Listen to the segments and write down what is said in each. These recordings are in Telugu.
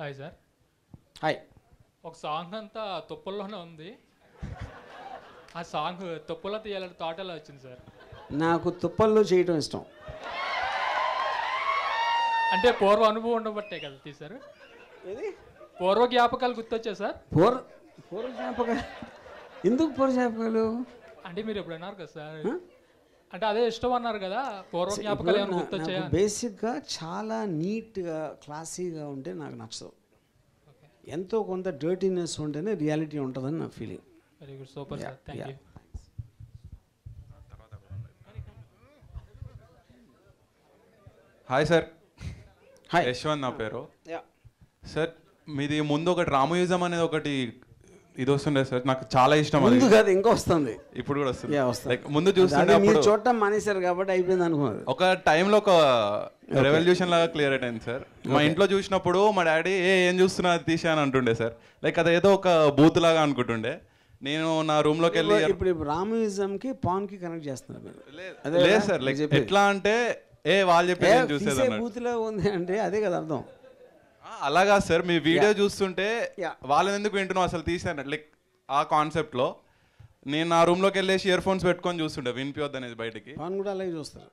Hi sir. హాయ్. ఒక సాంగ్ అంతా తుప్పల్లోనే ఉంది. ఆ సాంగ్ తుప్పల్లో తీయాలని థాట్ ఎలా వచ్చింది సార్? నాకు తుప్పల్లో చేయటం ఇష్టం. అంటే పూర్వ అనుభవం ఉండబట్టే కదా తీశారు? ఏది పూర్వ జ్ఞాపకాలు గుర్తొచ్చా సార్? పూర్వ జ్ఞాపకాలు ఎందుకు పూర్వ జ్ఞాపకాలు అంటే మీరు ఎప్పుడు అన్నారు కదా సార్, అంటే అదే ఇష్టం అన్నారు కదా, పూర్వ జ్ఞాపకాలు ఏమైనా గుర్తొచ్చాయా? బేసిక్గా చాలా నీట్గా క్లాసీగా ఉంటే నాకు నచ్చదు. ఎంతో కొంత డర్టీనెస్ ఉంటేనే రియాలిటీ ఉంటుందని నా feeling. Very good, super sir, thank you. Hi sir. Hi, Yashwant నా పేరు. సార్ మీది ముందు ఒకటి రామయుజం అనేది ఒకటి ఇది వస్తుండే సార్, నాకు చాలా ఇష్టం. అది కాదు ఇంకా వస్తుంది, ఇప్పుడు కూడా వస్తుంది. వస్తుంది. ముందు చూస్తుండే చూడటం మానేశారు కాబట్టి అయిపోయింది అనుకున్నారు. ఒక టైంలో ఒక రెవల్యూషన్ లాగా క్లియర్ అయింది సార్. మా ఇంట్లో చూసినప్పుడు మా డాడీ ఏం చూస్తున్నా అది తీసా అని అంటుండే సార్. లైక్ అదేదో ఒక బూత్ లాగా అనుకుంటుండే. నేను నా రూమ్ లోకి వెళ్ళి ఇప్పుడు రామయుజం కి పాన్ కి కనెక్ట్ చేస్తున్నారు. లేదు సార్, లైక్ ఎట్లా అంటే వాళ్ళు చెప్పి చూసేది బూత్ లో ఉంది అంటే అదే కదా అర్థం. అలాగా సార్, మీ వీడియో చూస్తుంటే వాళ్ళని ఎందుకు వింటున్నావు అసలు తీసాను లైక్ ఆ కాన్సెప్ట్ లో. నేను నా రూమ్ లోకి వెళ్ళేసి ఇయర్ ఫోన్స్ పెట్టుకొని చూస్తుండే వినిపియొద్దు అనేది బయటికి. పాన్ కూడా అలాగే చూస్తారు.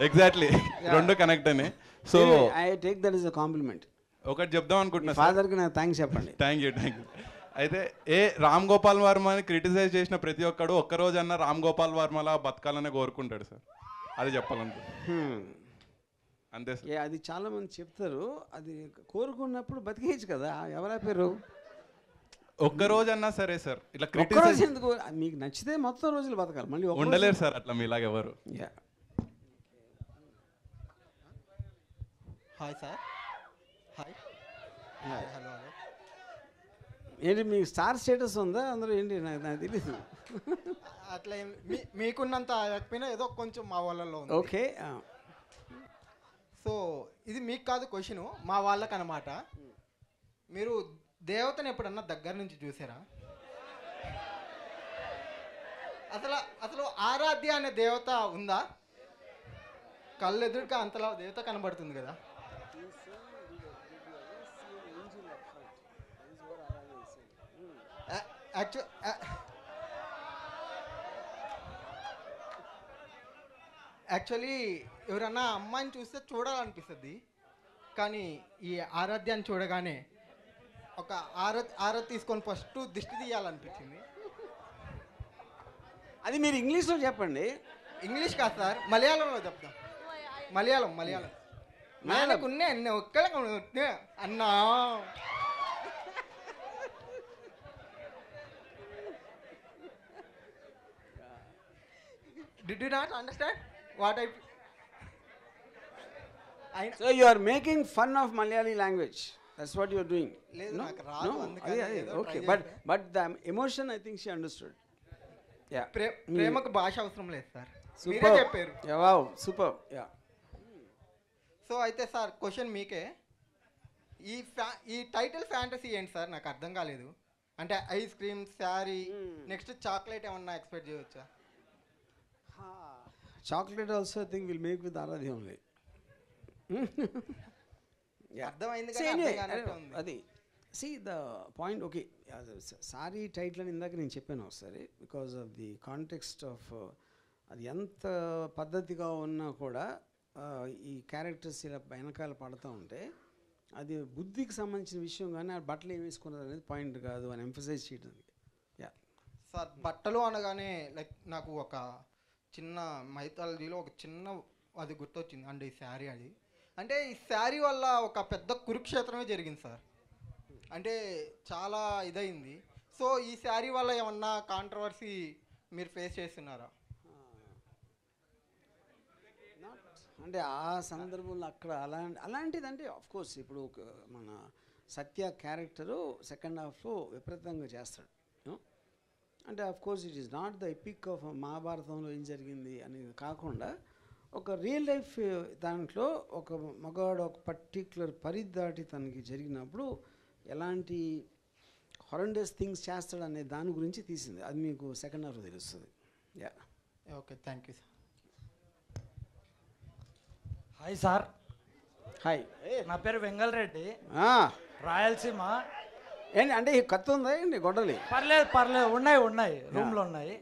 ఎగ్జాక్ట్లీ, రెండు కనెక్ట్ అని. So I take that is a compliment. ఒకటి చెప్దాం అనుకుంటున్నా ఫాదర్ కి నాకు థ్యాంక్స్ చెప్పండి. Thank you. అయితే రామ్ గోపాల్ వర్మని క్రిటిసైజ్ చేసిన ప్రతి ఒక్కడు ఒక్కరోజన్నా రామ్ గోపాల్ వర్మలా బతకాలనే కోరుకుంటాడు సార్. అది చెప్పాలనుకుంటున్నాను అంతే సార్. అది చాలా మంది చెప్తారు, అది కోరుకున్నప్పుడు బతికేయచ్చు కదా. ఎవరా పేరు ఒక్కరోజన్నా సరే సార్, ఇట్లా క్రిటిసైజ్ ఎందుకు? మీకు నచ్చితే మొత్తం రోజులు బతకాలి, మళ్ళీ ఉండలేరు సార్ అట్లా మీలాగా ఎవరు. Hi sir. హాయ్. హలో. ఏంటి మీకు స్టార్ స్టేటస్ ఉందా అందరూ? ఏంటి నాకు తెలియదు. అట్లా మీకున్నంత లేకపోయినా ఏదో కొంచెం మా వాళ్ళలో ఉంది. ఓకే. సో ఇది మీకు కాదు క్వశ్చను, మా వాళ్ళకి అన్నమాట. మీరు దేవతను ఎప్పుడన్నా దగ్గర నుంచి చూసారా? అసలు ఆరాధ్య అనే దేవత ఉందా? కళ్ళు ఎదురుగా అంతలా దేవత కనబడుతుంది కదా. యాక్చువల్లీ ఎవరన్నా అమ్మాయిని చూస్తే చూడాలనిపిస్తుంది, కానీ ఈ ఆరాధ్యాన్ని చూడగానే ఒక ఆరతి తీసుకొని ఫస్ట్ దిష్టి తీయాలనిపించింది. అది మీరు ఇంగ్లీష్లో చెప్పండి. ఇంగ్లీష్ కాదు సార్, మలయాళంలో చెప్తాం. మలయాళం నాయనకున్నే ఒక్కడే అన్నా. Did you not understand what I? So you are making fun of Malayali language. That's what you are doing. No? Okay. But the emotion, I think she understood. Yeah. ప్రేమకు భాష అవసరం లేదు సార్, మీరే చెప్పారు. Wow, super. Yeah. సో అయితే సార్ క్వశ్చన్ మీకే. ఈ టైటిల్ ఫ్యాంటసీ ఏంటి సార్? నాకు అర్థం కాలేదు. అంటే ice cream, sari, next chocolate ఏమన్నా ఎక్స్పెక్ట్ చేయవచ్చా? Chocolate also I think we'll make with Aradhya only. అర్థమైంది అది. See the point, okay. Sorry title అని ఇందాక నేను చెప్పాను ఒకసారి, because of the context of అది ఎంత పద్ధతిగా ఉన్నా కూడా ఈ క్యారెక్టర్స్ ఇలా వెనకాల పడుతూ ఉంటే అది బుద్ధికి సంబంధించిన విషయం, కానీ ఆ బట్టలు ఏం వేసుకున్నారు అనేది పాయింట్ కాదు అని ఎంఫసైజ్ చేయడానికి. సార్ బట్టలు అనగానే లైక్ నాకు ఒక చిన్న మైథాలజీలో ఒక చిన్న అది గుర్తొచ్చింది. అంటే ఈ శారీ అది, అంటే ఈ శారీ వల్ల ఒక పెద్ద కురుక్షేత్రమే జరిగింది సార్. అంటే చాలా ఇదైంది. సో ఈ శారీ వల్ల ఏమన్నా కాంట్రవర్సీ మీరు ఫేస్ చేస్తున్నారా? అంటే ఆ సందర్భంలో అక్కడ అలాంటిదంటే ఆఫ్కోర్స్ ఇప్పుడు మన సత్య క్యారెక్టరు సెకండ్ హాఫ్లో విపరీతంగా చేస్తాడు. అంటే of course it is not the epic of మహాభారతంలో ఏం జరిగింది అనేది కాకుండా ఒక రియల్ లైఫ్ దాంట్లో ఒక మగవాడు ఒక పర్టిక్యులర్ పరిధి దాటి తనకి జరిగినప్పుడు ఎలాంటి హారెండస్ థింగ్స్ చేస్తాడు అనే దాని గురించి తీసింది. అది మీకు సెకండ్ హాఫ్లో తెలుస్తుంది. Okay, thank you sir. Hi sir. Hi, నా పేరు వెంగళరెడ్డి. రాయలసీమ. ఏంటి అంటే ఈ కత్తి ఉందా ఏంటి గొడవలి? పర్లేదు ఉన్నాయి రూమ్లో ఉన్నాయి.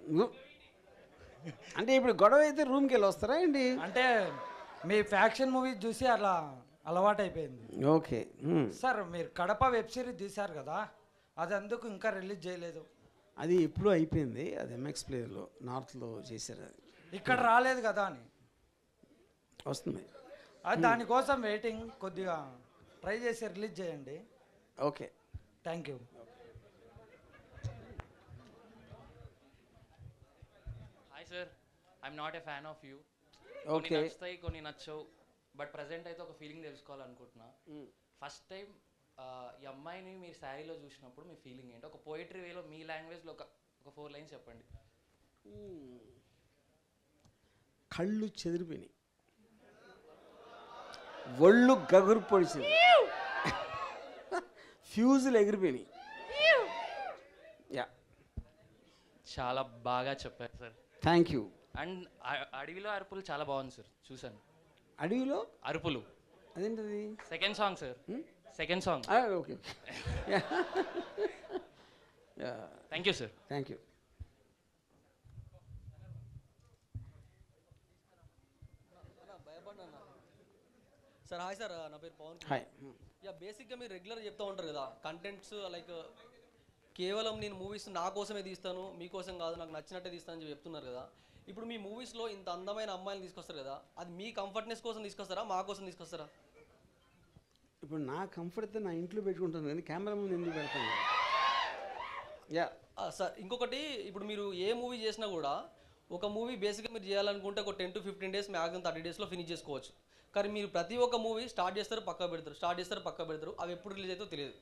అంటే ఇప్పుడు గొడవ అయితే రూమ్కి వెళ్ళి వస్తారా ఏంటి? అంటే మీ ఫ్యాక్షన్ మూవీ చూసి అలా అలవాటు అయిపోయింది. ఓకే సార్, మీరు కడప వెబ్ సిరీస్ తీశారు కదా, అది అందుకు ఇంకా రిలీజ్ చేయలేదు. అది ఎప్పుడూ అయిపోయింది. అది ఎంఎక్స్ ప్లేయర్లో నార్త్లో చేశారు. అది ఇక్కడ రాలేదు కదా అని వస్తుంది. అది దానికోసం వెయిటింగ్. కొద్దిగా ట్రై చేసి రిలీజ్ చేయండి. Okay, thank you. Hi sir, I'm not a fan of you. Okay, కొన్ని నచ్చుతాయి, కొన్ని నచ్చవు. బట్ ప్రజెంట్ అయితే ఒక ఫీలింగ్ తెలుసుకోవాలనుకుంటున్నా. ఫస్ట్ టైం ఈ అమ్మాయిని మీరు శారీలో చూసినప్పుడు మీ ఫీలింగ్ ఏంటి? ఒక పోయిటరీ వేలో మీ లాంగ్వేజ్లో ఒక 4 లైన్స్ చెప్పండి. కళ్ళు చెదిరిపోయినాయి, ఒళ్ళు గగురు పొడిచింది, ఫ్యూజులు ఎగిరిపోయినాయి. యా, చాలా బాగా చెప్పారు సార్. Thank you. అండ్ అడవిలో అరుపులు చాలా బాగుంది సార్, చూశాను. అడవిలో అరుపులు అదేంటది? Second song sir, second song. Okay, thank you sir. Thank you. Sir hi sir, నా పేరు పవన్. హాయ్. యా, బేసిక్గా మీరు రెగ్యులర్ చెప్తూ ఉంటారు కదా కంటెంట్స్, లైక్ కేవలం నేను మూవీస్ నా కోసమే తీస్తాను, మీకోసం కాదు, నాకు నచ్చినట్టే తీస్తానని చెప్పి చెప్తున్నారు కదా. ఇప్పుడు మీ మూవీస్లో ఇంత అందమైన అమ్మాయిలు తీసుకొస్తారు కదా, అది మీ కంఫర్ట్నెస్ కోసం తీసుకొస్తారా, మా కోసం తీసుకొస్తారా? ఇప్పుడు నా కంఫర్ట్ అయితే నా ఇంట్లో పెట్టుకుంటాను కానీ కెమెరా ముందు ఎందుకు పెడతాను? యా సార్, ఇంకొకటి, ఇప్పుడు మీరు ఏ మూవీ చేసినా కూడా ఒక మూవీ బేసిక్గా మీరు చేయాలనుకుంటే ఒక 10 to 15 days, మ్యాక్సిమం 30 daysలో ఫినిష్ చేసుకోవచ్చు. కానీ మీరు ప్రతి ఒక్క మూవీ స్టార్ట్ చేస్తారు, పక్క పెడతారు, అవి ఎప్పుడు రిలీజ్ అవుతుందో తెలియదు.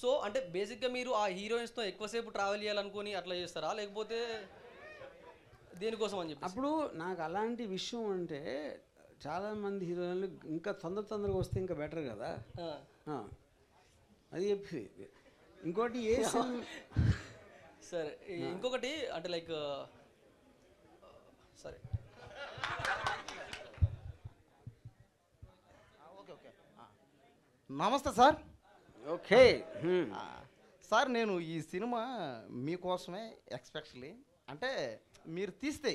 సో అంటే బేసిక్గా మీరు ఆ హీరోయిన్స్తో ఎక్కువసేపు ట్రావెల్ చేయాలనుకుని అట్లా చేస్తారా, లేకపోతే దేనికోసం అని చెప్పి? అప్పుడు నాకు అలాంటి విషయం అంటే చాలామంది హీరోయిన్లు ఇంకా తొందరగా వస్తే ఇంకా బెటర్ కదా. అది చెప్పి ఇంకోటి ఏ సరే, ఇంకొకటి అంటే లైక్ సరే నమస్తే సార్. ఓకే సార్, నేను ఈ సినిమా మీకోసమే ఎక్స్పెషల్లీ అంటే మీరు తీస్తే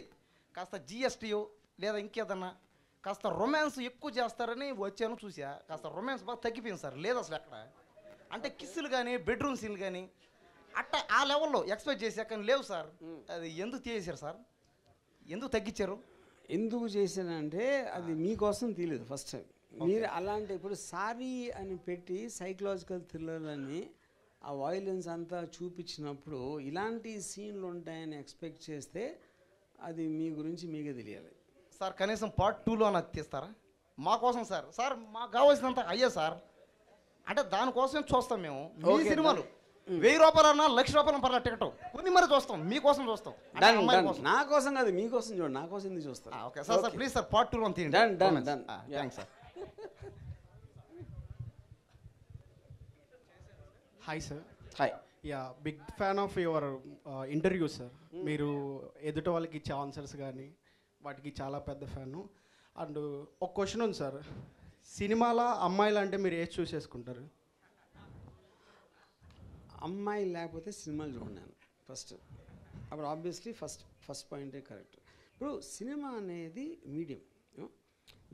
కాస్త జిఎస్టీయో లేదా ఇంకేదన్నా కాస్త రొమాన్స్ ఎక్కువ చేస్తారని వచ్చాను, చూసా. కాస్త రొమాన్స్ బాగా తగ్గిపోయింది సార్, లేదు అసలు ఎక్కడ. అంటే కిస్సులు కానీ బెడ్రూమ్ సీన్లు కానీ అట్ట ఆ లెవెల్లో ఎక్స్పెక్ట్ చేసా కానీ లేవు సార్. అది ఎందుకు తీసేశారు సార్? ఎందుకు తగ్గించారు? ఎందుకు చేశానంటే అది మీకోసం తెలియదు ఫస్ట్ టైం. మీరు అలాంటి ఇప్పుడు సారీ అని పెట్టి సైకలాజికల్ థ్రిల్లర్ అని ఆ వైలెన్స్ అంతా చూపించినప్పుడు ఇలాంటి సీన్లు ఉంటాయని ఎక్స్పెక్ట్ చేస్తే అది మీ గురించి మీకే తెలియాలి సార్. కనీసం పార్ట్ 2లో నాకు తీస్తారా మా కోసం సార్? సార్ మాకు కావాల్సినంత అయ్యా సార్. అంటే దానికోసం చూస్తాం మేము. మీ సినిమాలు 1000 రూపాయలన్నా 1,00,000 రూపాయలు పర్లా టికెట్ కొన్ని మరి చూస్తాం, మీకోసం చూస్తాం. నా కోసం కాదు, మీకోసం చూడండి, నా కోసం ఎందుకు చూస్తాం? Okay sir, sir please sir part 2లో తీయండి. Thanks sir. Hi sir. Hi. Yeah, big fan of your interview sir. మీరు ఎదుటి వాళ్ళకి ఇచ్చే ఆన్సర్స్ కానీ వాటికి చాలా పెద్ద ఫ్యాను. అండ్ ఒక క్వశ్చన్ ఉంది సార్, సినిమాలో అమ్మాయిలు అంటే మీరు ఏది చూస్ చేసుకుంటారు? అమ్మాయి లేకపోతే సినిమాలు చూడను ఫస్ట్. అప్పుడు ఆబ్వియస్లీ ఫస్ట్ పాయింటే కరెక్ట్. ఇప్పుడు సినిమా అనేది మీడియం,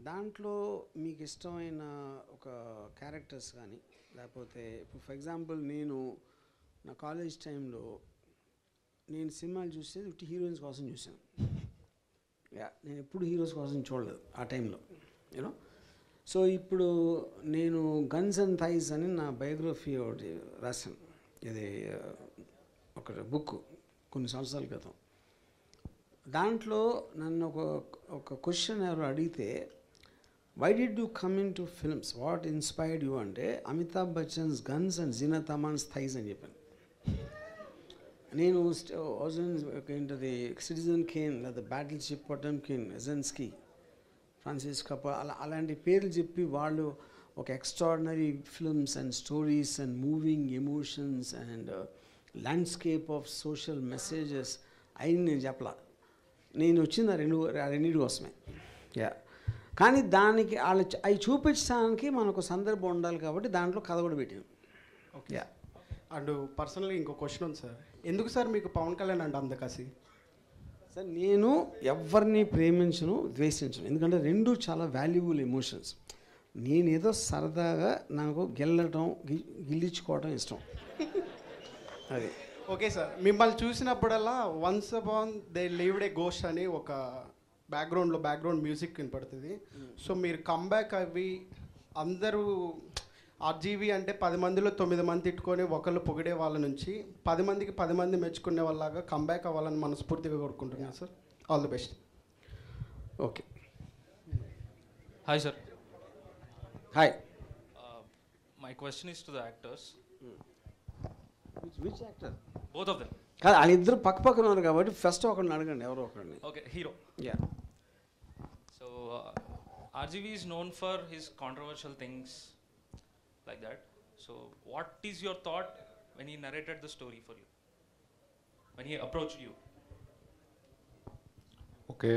దాంట్లో మీకు ఇష్టమైన ఒక క్యారెక్టర్స్ కానీ లేకపోతే ఇప్పుడు ఫర్ ఎగ్జాంపుల్ నేను నా కాలేజ్ టైంలో నేను సినిమాలు చూసేది ఉట్టి హీరోయిన్స్ కోసం చూసాను. నేను ఎప్పుడు హీరోస్ కోసం చూడలేదు ఆ టైంలో, యూనో. సో ఇప్పుడు నేను గన్స్ అండ్ థైస్ అని నా బయోగ్రఫీ ఒకటి రాశాను. ఇది ఒక బుక్ కొన్ని సంవత్సరాల క్రితం. దాంట్లో నన్ను ఒక క్వశ్చన్ ఎవరు అడిగితే, why did you come in to films, what inspired you అంటే Amitabh Bachchan's guns and Zeenat Aman's thighs అని చెప్పాను. నేను ఏంటది సిటిజన్ కేన్ లేదా battle ship Potemkin, Eisenstein, Francis Coppola అలాంటి పేర్లు చెప్పి వాళ్ళు ఒక extraordinary films and stories and moving emotions and landscape of social messages అయిన నేను చెప్పలా. నేను వచ్చింది రెండింటి కోసమే. కానీ దానికి అవి చూపించడానికి మనకు సందర్భం ఉండాలి కాబట్టి దాంట్లో కథ కూడా పెట్టాను. ఓకే యా అండ్ పర్సనల్గా ఇంకో క్వశ్చన్ ఉంది సార్, ఎందుకు సార్ మీకు పవన్ కళ్యాణ్ అంటే అంత కసి? సార్ నేను ఎవరిని ప్రేమించను, ద్వేషించను, ఎందుకంటే రెండు చాలా వాల్యుబుల్ ఎమోషన్స్. నేనేదో సరదాగా నాకు గెల్లటం గిల్లించుకోవడం ఇష్టం. అది ఓకే సార్, మిమ్మల్ని చూసినప్పుడల్లా once upon they lived A ghost అని ఒక బ్యాక్గ్రౌండ్ మ్యూజిక్ వినపడుతుంది. సో మీరు కంబ్యాక్ అవి అందరూ ఆర్జీవి అంటే 10 మందిలో 9 మంది తిట్టుకొని ఒకళ్ళు పొగిడే వాళ్ళ నుంచి 10 మందికి 10 మంది మెచ్చుకునే వాళ్ళలాగా కంబ్యాక్ అవ్వాలని మనస్ఫూర్తిగా కోరుకుంటున్నాను sir. All the best. Okay. Hi sir. Hi. My question is to the actors. Which actor? Both of them. కాదు, వాళ్ళిద్దరు పక్క పక్కన ఉన్నారు కాబట్టి ఫస్ట్ ఒకరిని అడగండి, ఎవరో ఒకరిని. Okay, hero. Yeah. So RGV is known for his controversial things like that. So what is your thought when he narrated the story for you, when he approached you? Okay,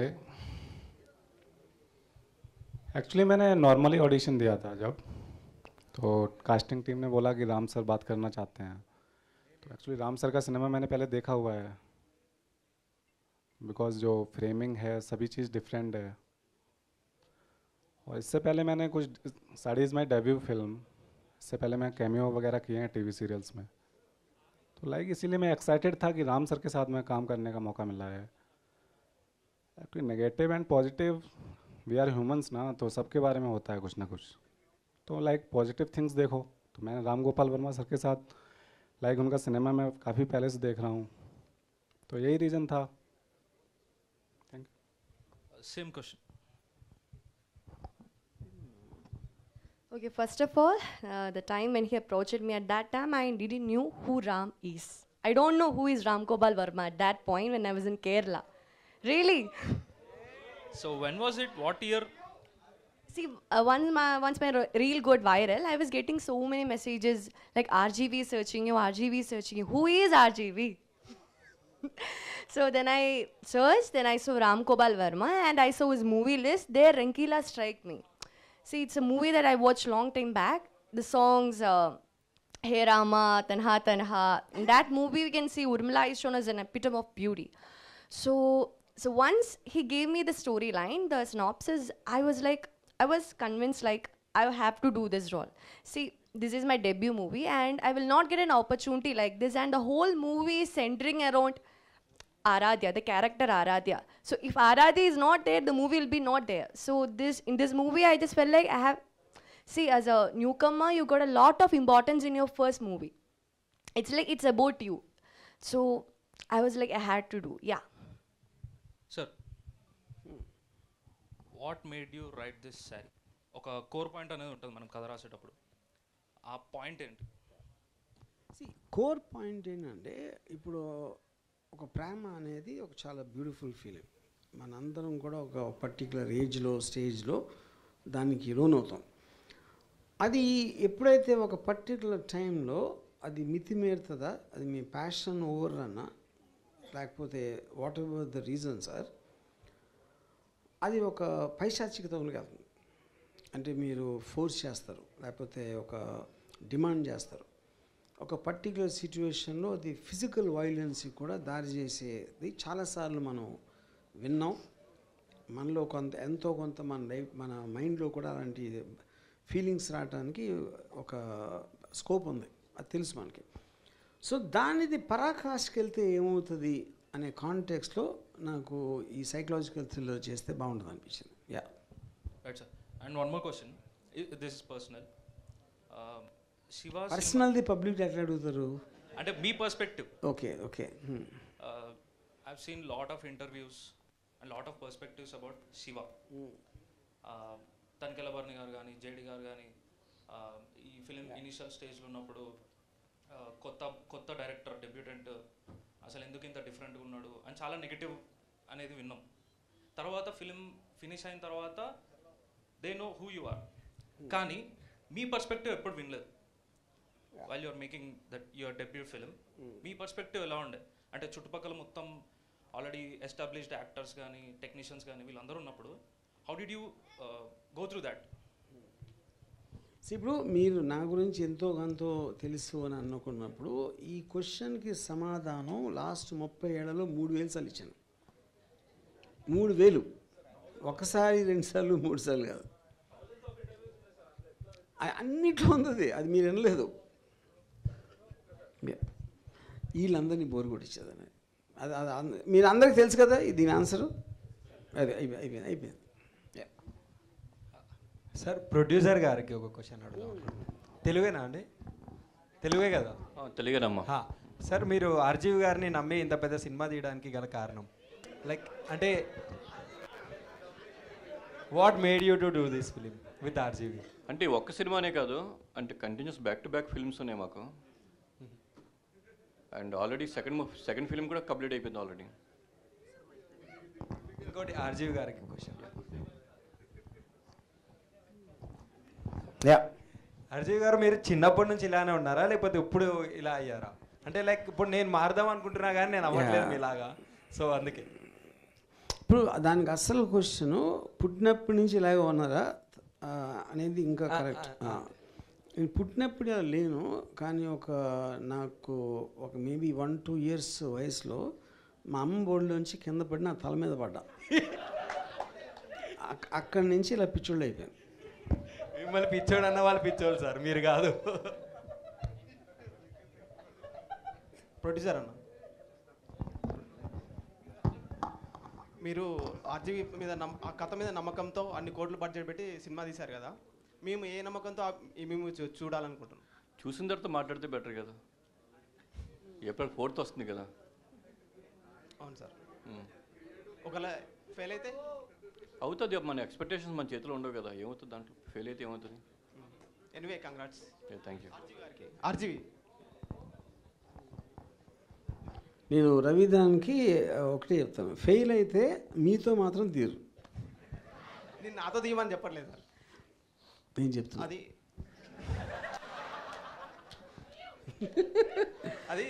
actually मैंने नॉर्मली ऑडिशन दिया था जब, तो कास्टिंग टीम ने बोला कि राम सर बात करना चाहते हैं. तो एक्चुअली राम सर का सिनेमा मैंने पहले देखा हुआ है, बिकॉज जो फ्रेमिंग है सभी चीज़ डिफरेंट है. और इससे पहले मैंने कुछ sari is my debut film, इससे पहले मैं कैमियो वगैरह किए हैं टीवी सीरियल्स में. तो लाइक इसीलिए मैं एक्साइटेड था कि राम सर के साथ में काम करने का मौका मिला है. Actually negative and positive, we are humans ना, तो सबके बारे में होता है कुछ ना कुछ. तो लाइक पॉजिटिव थिंग्स देखो, तो मैंने राम गोपाल वर्मा सर के साथ लाइक उनका सिनेमा में काफ़ी पहले से देख रहा हूँ, तो यही रीज़न था. Thank you. Same question. Okay, first of all, the time when he approached me, at that time I didn't knew who Ram is. I don't know who is Ram Gopal Verma at that point when I was in Kerala. Really? So when was it? What year? See, once my reel got viral, I was getting so many messages like RGV searching you, RGV searching you. Who is RGV? So then I searched, then I saw Ram Gopal Verma and I saw his movie list. There, Rankila struck me. See, it's a movie that I watched long time back. The songs, Hey Rama, Tanha Tanha. In that movie, we can see Urmila is shown as an epitome of beauty. So once he gave me the storyline, the synopsis, I was convinced like I have to do this role. See, this is my debut movie and I will not get an opportunity like this. And the whole movie is centering around Aradhya, the character Aradhya. So if Aradhya is not there, the movie will be not there. So in this movie, I just felt like I have, see, as a newcomer, you got a lot of importance in your first movie. It's like it's about you. So I was like, I had to do, yeah. Sir, what made you write this saree? ఒక కోర్ పాయింట్ అనేది ఉంటుంది మనం కథ రాసేటప్పుడు, ఆ పాయింట్ ఏంటి? కోర్ పాయింట్ ఏంటంటే, ఇప్పుడు ఒక ప్రేమ అనేది ఒక చాలా బ్యూటిఫుల్ ఫీలింగ్. మనందరం కూడా ఒక పర్టికులర్ ఏజ్లో స్టేజ్లో దానికి లోనవుతాం. అది ఎప్పుడైతే ఒక పర్టికులర్ టైంలో అది మితిమీరుతుందా, అది మీ ప్యాషన్ ఓవర్ అన్నా లేకపోతే what ever the reason sir, అది ఒక పైశాచికతలోకి వెళ్తుంది. అంటే మీరు ఫోర్స్ చేస్తారు, లేకపోతే ఒక డిమాండ్ చేస్తారు. ఒక పర్టికులర్ సిచ్యువేషన్లో అది ఫిజికల్ వైలెన్స్కి కూడా దారి చేసేది చాలాసార్లు మనం విన్నాం. మనలో ఎంతో కొంత మన మైండ్లో కూడా అలాంటి ఫీలింగ్స్ రావడానికి ఒక స్కోప్ ఉంది, అది తెలుసు మనకి. సో దానిది పరాకాష్కి వెళ్తే ఏమవుతుంది అనే కాంటెక్స్లో నాకు ఈ సైకలాజికల్ థ్రిల్లర్ చేస్తే బాగుంటుంది అనిపించింది. Yeah, right sir. And one more question, this is personal. Shiva పర్సనల్ది పబ్లిక్ ఎట్లా అడుగుతారు అంటే మీ perspective? Okay okay. I've seen lot of interviews and lot of perspectives about Shiva. Tanikella Bharani garu కానీ, జేడి గారు కానీ, ఈ ఫిలిం ఇనిషియల్ స్టేజ్లో ఉన్నప్పుడు కొత్త డైరెక్టర్, డెబ్యూటెంట్, అసలు ఎందుకు ఇంత డిఫరెంట్గా ఉన్నాడు అని చాలా నెగిటివ్ అనేది విన్నాం. తర్వాత ఫిలిం ఫినిష్ అయిన తర్వాత they know who you are, కానీ మీ పర్స్పెక్టివ్ ఎప్పుడు వినలేదు. While you're making that your debut film, మీ పర్స్పెక్టివ్ ఎలా ఉండే? అంటే చుట్టుపక్కల మొత్తం ఆల్రెడీ ఎస్టాబ్లిష్డ్ యాక్టర్స్ కానీ, టెక్నీషియన్స్ కానీ వీళ్ళందరూ ఉన్నప్పుడు how did you go through that? ఇప్పుడు మీరు నా గురించి ఎంతో కొంత తెలుసు అని అనుకున్నప్పుడు ఈ క్వశ్చన్కి సమాధానం లాస్ట్ 30 ఏళ్లలో 3000 సార్లు ఇచ్చాను. 3000 ఒకసారి 2 సార్లు 3 సార్లు కాదు, అన్నిట్లో ఉంది. అది మీరు వినలేదు. వీళ్ళందరినీ బోరు కొట్టించేదని అది అది మీరు అందరికీ తెలుసు కదా దీని ఆన్సరు. అది అయిపోయింది. సార్ ప్రొడ్యూసర్ గారికి ఒక క్వశ్చన్ అడుగుదాం. తెలుగేనా అండి? తెలుగే కదా? తెలుగేనమ్మా. సార్ మీరు ఆర్జీవి గారిని నమ్మి ఇంత పెద్ద సినిమా తీయడానికి గల కారణం లైక్ అంటే what made you to do this film with RGV? అంటే ఒక్క సినిమానే కాదు, అంటే continuous back to back films ఉన్నాయి మాకు. అండ్ ఆల్రెడీ సెకండ్ ఫిల్మ్ కూడా కంప్లీట్ అయిపోయింది ఆల్రెడీ. ఇంకోటి ఆర్జీవి గారికి క్వశ్చన్. ఆర్జీవి గారు మీరు చిన్నప్పటి నుంచి ఇలానే ఉన్నారా లేకపోతే ఇప్పుడు ఇలా అయ్యారా? అంటే లైక్ ఇప్పుడు నేను మారదాం అనుకుంటున్నా కానీ నేను అవ్వట్లేదు మీలాగా, సో అందుకే. ఇప్పుడు దానికి అసలు క్వశ్చన్ పుట్టినప్పటి నుంచి ఇలాగే ఉన్నారా అనేది ఇంకా కరెక్ట్. నేను పుట్టినప్పుడు ఇలా లేను, కానీ నాకు ఒక మేబీ 1-2 ఇయర్స్ వయసులో మా అమ్మ బోర్డులోంచి కింద పడి నా తల మీద పడ్డా. అక్కడి నుంచి ఇలా పిచ్చోళ్ళు అయిపోయాను. మిమ్మల్ని పిచ్చోడు అన్న వాళ్ళు పిచ్చోళ్ళు సార్, మీరు కాదు. ప్రొడ్యూసర్ అన్న, మీరు ఆర్జీవి మీద ఆ కథ మీద నమ్మకంతో అన్ని కోట్లు బడ్జెట్ పెట్టి సినిమా తీశారు కదా, మేము ఏ నమ్మకంతో మేము చూడాలనుకుంటున్నాం? చూసిన తర్వాత మాట్లాడితే బెటర్ కదా. ఏప్రిల్ 4th వస్తుంది కదా. అవును సార్. ఒకవేళ ఫెయిల్ అయితే అవుతుంది. మన ఎక్స్పెక్టేషన్స్ మన చేతిలో ఉండవు కదా, ఏమవుతుంది దాంట్లో? ఫెయిల్ అయితే ఏమవుతుంది? Anyway congrats. Thank you. RGV, నేను రవిదాన్కి ఒకటే చెప్తాను, ఫెయిల్ అయితే మీతో మాత్రం తీరు. నేను నాతో తీయమని చెప్పట్లేదు సార్, నేను చెప్తాను. అది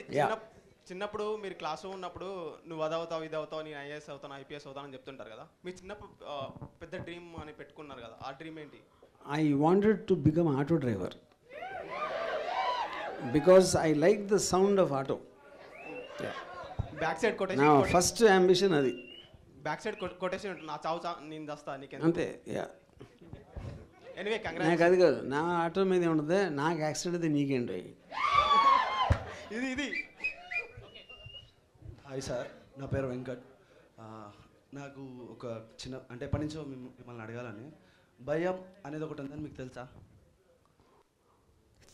చిన్నప్పుడు మీరు క్లాస్లో ఉన్నప్పుడు నువ్వు అది అవుతావు ఇది అవుతావు, నేను ఐఏఎస్ అవుతాను ఐపీఎస్ అవుతాను అని చెప్తుంటారు కదా, మీ చిన్నప్పుడు పెద్ద డ్రీమ్ అని పెట్టుకున్నారు కదా, ఆ డ్రీమ్ ఏంటి? I wanted to become an auto driver because I like the sound of auto. Back side quotation. నా ఫస్ట్ అంబిషన్ అది. బ్యాక్ సైడ్ కొటేషన్ ఉంటుంది, నా చావు నేను దస్తా నీకు అంతే. Anyway congrats. నాకు అది కాదు, నా ఆటో మీద ఉంటుంది, నాకు యాక్సిడెంట్ అయితే నీకేంటి? ఇది హాయ్ సార్, నా పేరు వెంకట్. నాకు ఒక చిన్న అంటే ఎప్పటి నుంచో మిమ్మల్ని అడగాలని, భయం అనేది ఒకటి ఉందని మీకు తెలుసా?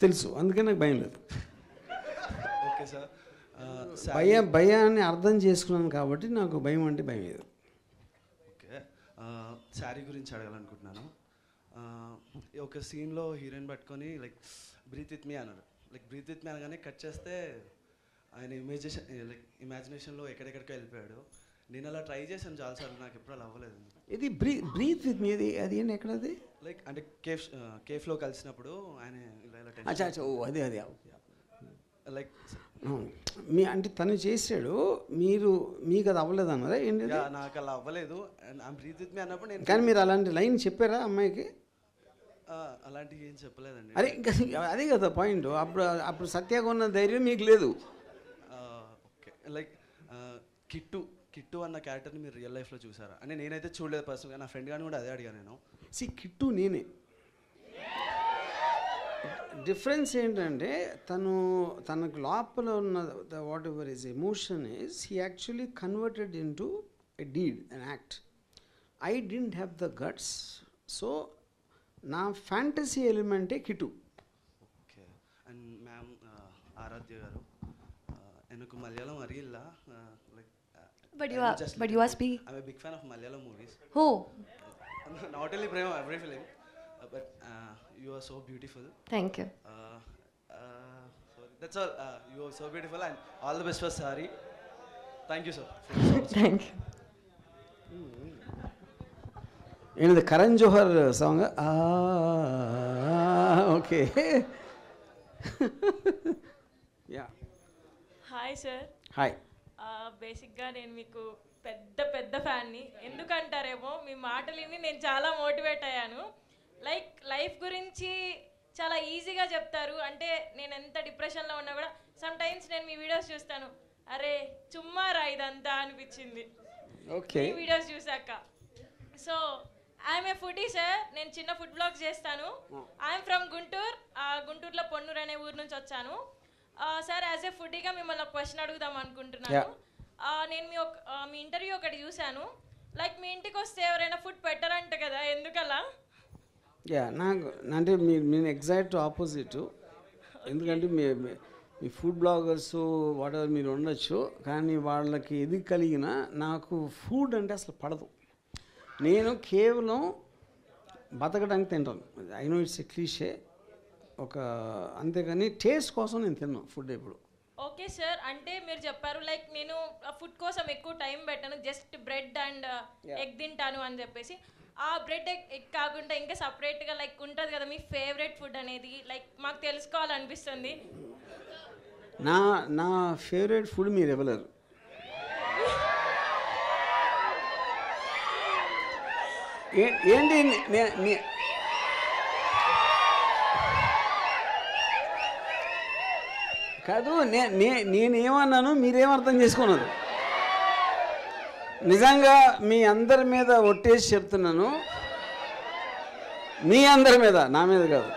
తెలుసు, అందుకే నాకు భయం లేదు. Okay sir. భయాన్ని అర్థం చేసుకున్నాను కాబట్టి నాకు భయం అంటే భయం లేదు. ఓకే, శారీ గురించి అడగాలనుకుంటున్నాను. ఒక సీన్లో హీరోయిన్ పట్టుకొని లైక్ బ్రీత్ విత్ మీ అన్నారు. లైక్ బ్రీత్ విత్ మీ అనగానే కట్ చేస్తే ఆయన ఇమాజినేషన్లో ఎక్కడెక్కడికో వెళ్ళిపోయాడు. నేను అలా ట్రై చేశాను చాలాసార్లు, నాకు ఎప్పుడు అలా అవ్వలేదు. ఇది బ్రీత్ విత్ మీ, అది ఏంటి ఎక్కడది? లైక్ అంటే కేఫ్లో కలిసినప్పుడు ఆయన అదే లైక్ మీ అంటే తను చేసాడు, మీకు అది అవ్వలేదు అన్నారా ఏంటి? నాకు అలా అవ్వలేదు. బ్రీత్ విత్ మీ అన్నప్పుడు నేను, కానీ మీరు అలాంటి లైన్ చెప్పారా అమ్మాయికి? అలాంటివి ఏం చెప్పలేదండి. అరే ఇంకా అదే కదా పాయింట్. అప్పుడు సత్యాగా ఉన్న ధైర్యం మీకు లేదు. ఓకే, లైక్ కిట్టు అన్న క్యారెక్టర్ని మీరు రియల్ లైఫ్లో చూసారా? అంటే నేనైతే చూడలేదు పర్సనల్గా, నా ఫ్రెండ్ కానీ కూడా అదే అడిగా నేను. కిట్టు నేనే. డిఫరెన్స్ ఏంటంటే తనకు లోపల ఉన్న whatever is emotion is he actually converted into a deed, an act. I didn't have the guts, so నా ఫ్యాంటసీ ఎలిమెంటే కిట్టు. Okay. And ma'am Aradhya garu, ఎనకు మలయాళం అరిగిల్ల, like But you are speaking. I'm a big fan of Malayalam movies. Who? Not only Prema, every film. But you are so beautiful. Thank you. Sorry. That's all. You are so beautiful and all the best for Sari. Thank you, sir. Thank you. ఏంటిది Karan Johar song? Okay. Yeah. Hi sir. Hi. బేసిక్గా నేను మీకు పెద్ద ఫ్యాన్ని. ఎందుకంటారేమో మీ మాటలు విని నేను చాలా మోటివేట్ అయ్యాను. లైఫ్ గురించి చాలా ఈజీగా చెప్తారు. అంటే నేను ఎంత డిప్రెషన్లో ఉన్నా కూడా సమ్ టైమ్స్ నేను మీ వీడియోస్ చూస్తాను, అరే చుమ్మారా ఇదంతా అనిపించింది ఈ వీడియోస్ చూసాక. So I'm a foodie sir, నేను చిన్న ఫుడ్ బ్లాగ్స్ చేస్తాను. ఐఎమ్ ఫ్రమ్ గుంటూరు, గుంటూరులో పొన్నూరు అనే ఊరు నుంచి వచ్చాను. సార్ యాజ్ ఏ ఫుడీగా మిమ్మల్ని ఒక క్వశ్చన్ అడుగుదాం అనుకుంటున్నాను. నేను మీ ఇంటర్వ్యూ ఒకటి చూశాను, లైక్ మీ ఇంటికి వస్తే ఎవరైనా ఫుడ్ పెట్టారంట కదా, ఎందుకలా? నాకు అంటే నేను ఎగ్జాక్ట్ ఆపోజిట్. ఎందుకంటే మీ ఫుడ్ బ్లాగర్స్ వాట్ ఎవర్ మీరు ఉండొచ్చు, కానీ వాళ్ళకి ఎది కలిగినా నాకు ఫుడ్ అంటే అసలు పడదు. నేను కేవలం బతకడానికి తింటాను. I know it's a cliche, అంతేగాని టేస్ట్ కోసం నేను తిన్నాను ఫుడ్ ఎప్పుడు. ఓకే సార్, అంటే మీరు చెప్పారు లైక్ నేను ఫుడ్ కోసం ఎక్కువ టైం పెట్టాను, జస్ట్ బ్రెడ్ అండ్ ఎగ్ తింటాను అని చెప్పేసి. ఆ బ్రెడ్ ఎగ్ కాకుండా ఇంకా సపరేట్గా లైక్ ఉంటుంది కదా మీ ఫేవరెట్ ఫుడ్ అనేది, లైక్ మాకు తెలుసుకోవాలనిపిస్తుంది. నా ఫేవరెట్ ఫుడ్ మీరు ఇవ్వలేరు. ఏంటి కాదు, నేనేమన్నాను మీరేమర్థం చేసుకున్నారు? నిజంగా మీ అందరి మీద ఒట్టేసి చెప్తున్నాను, మీ అందరి మీద, నా మీద కాదు.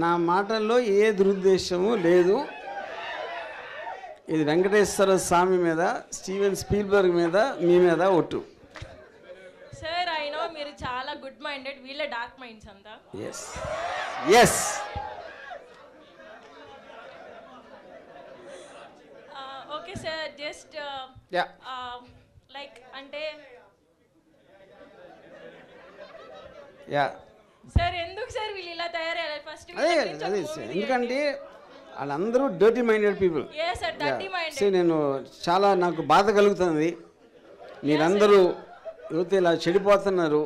నా మాటల్లో ఏ దురుద్దేశము లేదు. ఇది వెంకటేశ్వర స్వామి మీద, స్టీవెన్ స్పీల్బర్గ్ మీద, మీ మీద ఒట్టు. సార్ ఐ నో మీరు చాలా గుడ్ మైండెడ్, వీళ్ళ డార్క్ మైండ్స్ అంతా. Yes okay sir, just like అంటే సార్ ఎందుకు సార్ వీళ్ళు ఇలా తయారయ్యారు ఫస్ట్? అదే ఎందుకంటే వాళ్ళందరూ డర్టీ మైండెడ్ పీపుల్. నేను చాలా నాకు బాధ కలుగుతుంది. మీరందరూ యువత ఇలా చెడిపోతున్నారు.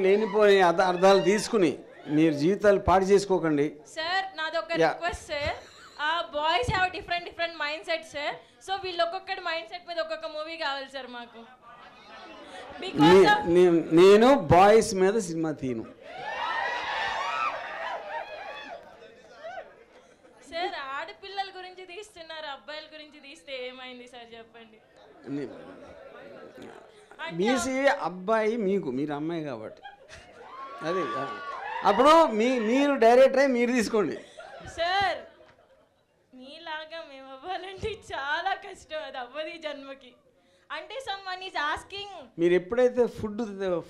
లేనిపోని అర్థాలు తీసుకుని మీరు జీవితాలు పాడు చేసుకోకండి. సార్ నాది ఒక request sir, boys have different mind set sir. So వీళ్ళు ఒక్కొక్కటి మైండ్ సెట్ మీద ఒక్కొక్క మూవీ కావాలి సార్ మాకు. నేను బాయ్స్ మీద సినిమా తీను సార్. ఆడపిల్లల గురించి తీస్తున్నారు, అబ్బాయిల గురించి తీస్తే ఏమైంది సార్ చెప్పండి. మీసి అబ్బాయి మీరు అమ్మాయి కాబట్టి అదే అప్పుడు మీరు డైరెక్టరే మీరు తీసుకోండి సార్. మీలాగా మేము అవ్వాలంటే చాలా కష్టం, అది అవ్వదు ఈ జన్మకి. అంటే సమ్వన్ ఈజ్ ఆస్కింగ్, మీరు ఎప్పుడైతే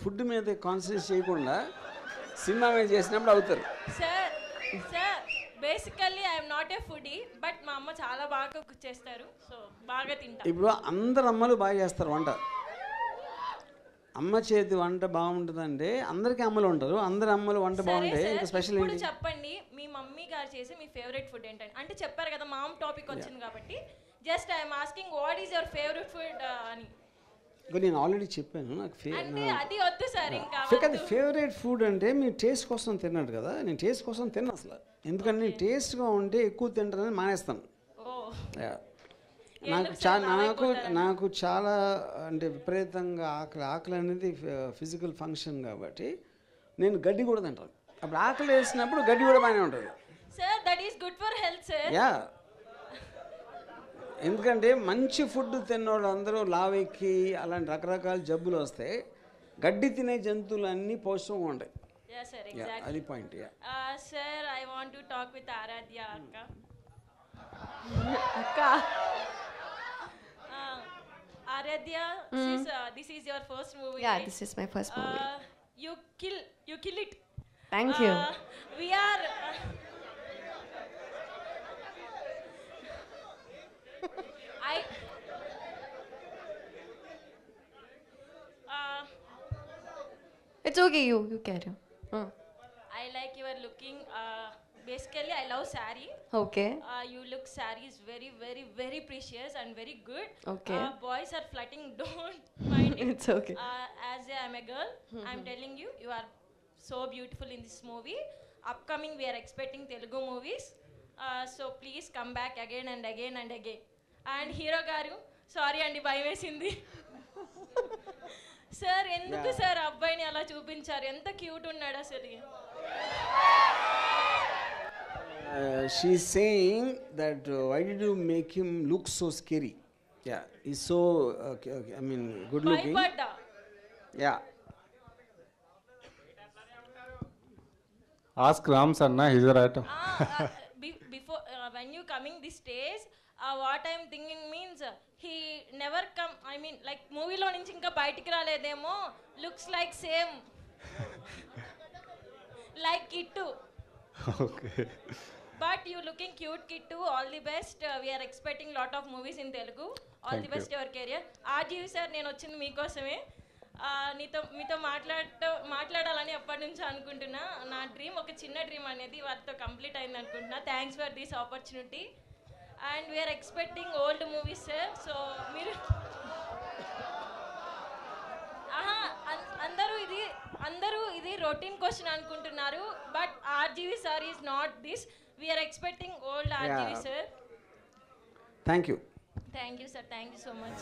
ఫుడ్ మీద కాన్సన్ట్రేట్ చేయకుండా సినిమా మీద చేసినప్పుడు అవుతారు. Sir basically I'm not a foodie, but మా అమ్మ చాలా బాగా కుక్ చేస్తారు, సో బాగా తింటా. ఇప్పుడు అందరు అమ్మలు బాగా చేస్తారు వంట. అమ్మ చేతి వంట బాగుంటుందంటే అందరికీ అమ్మలు ఉంటారు. అందరు అమ్మలు వంట బాగుంటే ఇంకా స్పెషల్ ఏంటి? చెప్పండి మీ మమ్మీ గారు చేసే మీ ఫేవరెట్ ఫుడ్ ఏంటంటే, అంటే చెప్పారు కదా మామ్ టాపిక్ వచ్చింది కాబట్టి just I'm asking what is your favourite food అని. నేను ఆల్రెడీ చెప్పాను నాకు అది వద్దు సార్. ఇంకా ఫేవరెట్ ఫుడ్ అంటే మీరు టేస్ట్ కోసం తిన్నాడు కదా, నేను టేస్ట్ కోసం తిన్నా అసలు. ఎందుకంటే నేను టేస్ట్గా ఉంటే ఎక్కువ తింటానని మానేస్తాను. నాకు చాలా అంటే విపరీతంగా ఆకలి అనేది ఫిజికల్ ఫంక్షన్ కాబట్టి నేను గడ్డి కూడా తింటాను. అప్పుడు ఆకలి వేసినప్పుడు గడ్డి కూడా బాగానే ఉంటుంది sir. That is good for health sir. ఎందుకంటే మంచి ఫుడ్ తిన్నవాళ్ళు అందరూ లావెక్కి అలాంటి రకరకాల జబ్బులు వస్తాయి. గడ్డి తినే జంతువులు అన్నీ పౌష్టికంగా ఉంటాయి. అది point. Sir I want to talk with Aradhya అక్క. Aradhya, this is your first movie. Yeah, this is my first movie. You kill it. Thank you. We are It's okay, you carry on. I like your looking. Basically, I love saree. Okay. You look saree is very, very, very precious and very good. Okay. Boys are flirting. Don't mind it. It's okay. As I'm a girl, I'm telling you, you are so beautiful in this movie. Upcoming, we are expecting Telugu movies. So please come back again and again and again. And hero garu, sorry andi bhayamesindi. Sir ఎందుకు సార్ అబ్బాయిని అలా చూపించారు? ఎంత క్యూట్ ఉన్నాడు అసలు. She's saying that why did you make him look so scary? Yeah, he's so I mean good looking. భయపడ్డా. Yeah. Ask Ram sir, na, he's a writer. Before when you coming this stage, what I'm thinking means he never come. I mean like movie లో నుంచి ఇంకా బయటికి రాలేదేమో. Looks like same. Like Kittu. Okay. But you looking cute, Kittu. All the best. We are expecting lot of movies in Telugu. All Thank the best you. your career. RGV sir నేను వచ్చింది మీకోసమే. మీతో మాట్లాడాలని ఎప్పటి నుంచో అనుకుంటున్నా. నా డ్రీమ్ ఒక చిన్న డ్రీమ్ అనేది వాటితో కంప్లీట్ అయింది అనుకుంటున్నా. Thanks for this opportunity and we're expecting old movies sir. So మీరు అందరూ ఇది రొటీన్ క్వశ్చన్ అనుకుంటున్నారు. But RGV sir is not this. We're expecting old RGV sir. Thank you. Thank you sir. Thank you so much.